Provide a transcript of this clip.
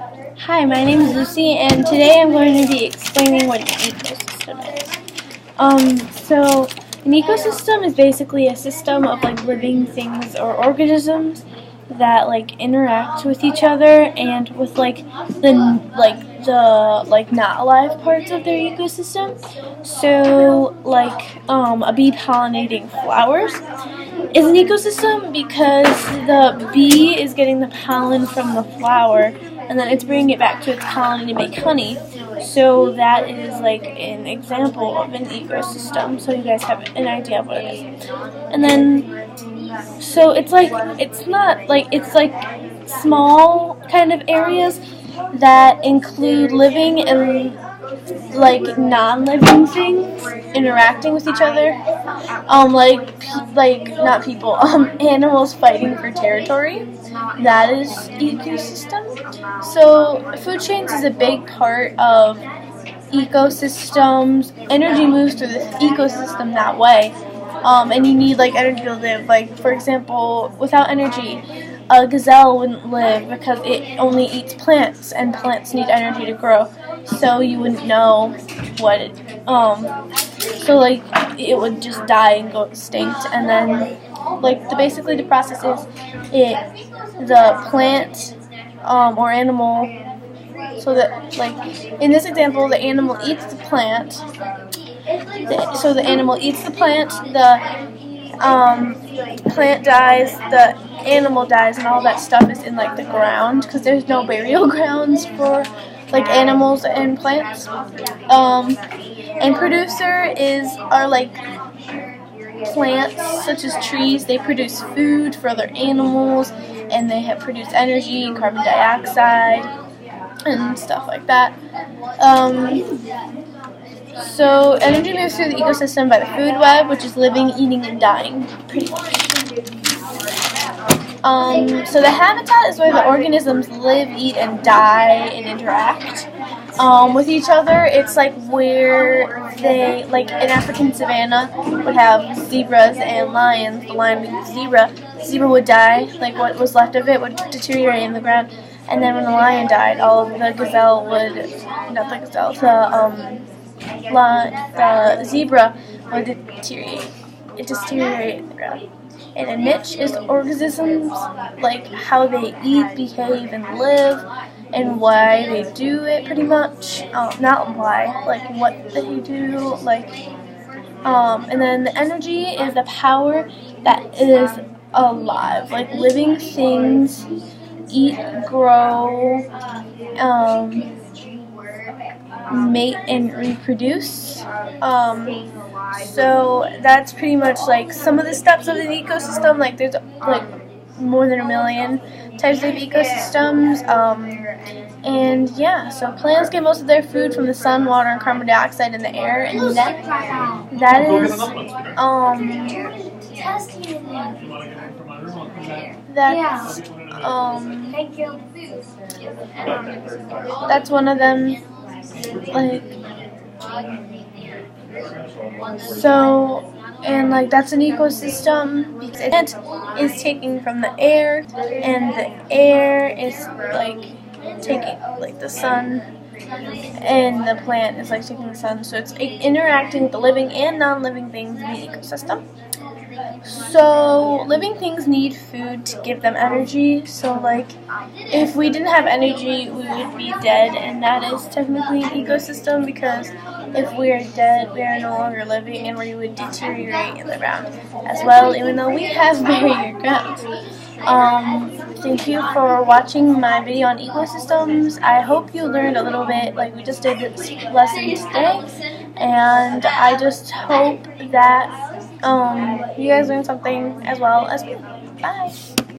Hi, my name is Lucy, and today I'm going to be explaining what an ecosystem is. So an ecosystem is basically a system of living things or organisms that interact with each other and with the not alive parts of their ecosystem. So a bee pollinating flowers is an ecosystem because the bee is getting the pollen from the flower and then it's bringing it back to its colony to make honey. So that is an example of an ecosystem. So you guys have an idea of what it is. And then, so it's small kind of areas that include living and non-living things interacting with each other, not people, animals fighting for territory. That is ecosystem. So food chains is a big part of ecosystems. Energy moves through the ecosystem that way, and you need energy to live. For example, without energy, a gazelle wouldn't live because it only eats plants, and plants need energy to grow. So you wouldn't know what it, it would just die and go extinct. And then basically the process is the plant or animal. So that in this example, the animal eats the plant. So the animal eats the plant. The plant dies. The animal dies, and all that stuff is in the ground because there's no burial grounds for animals and plants. And producer are plants such as trees. They produce food for other animals, and they produce energy, carbon dioxide, and stuff like that. So energy moves through the ecosystem by the food web, which is living, eating, and dying, pretty much. So the habitat is where the organisms live, eat, and die, and interact with each other. It's where they, in African savanna, would have zebras and lions. The lion would zebra. The zebra would die. What was left of it would deteriorate in the ground. And then when the lion died, all of the gazelle would, not the gazelle, the zebra would deteriorate. It deteriorated in the ground. And a niche is organisms, how they eat, behave, and live, and why they do it, pretty much. Not why, what they do, and then the energy is the power that is alive. Living things eat, grow, mate, and reproduce. So that's pretty much some of the steps of an ecosystem. There's more than 1 million types of ecosystems. And yeah, so plants get most of their food from the sun, water, and carbon dioxide in the air, and that's one of them. So, and that's an ecosystem because it is taking from the air, and the air is taking the sun, and the plant is taking the sun. So it's interacting with the living and non-living things in the ecosystem. So living things need food to give them energy. So if we didn't have energy, we would be dead, and that is technically an ecosystem because if we are dead, we are no longer living, and we would deteriorate in the ground as well, even though we have buried grounds. Thank you for watching my video on ecosystems. I hope you learned a little bit, we just did this lesson today, and I just hope that you guys learned something as well as me. Bye!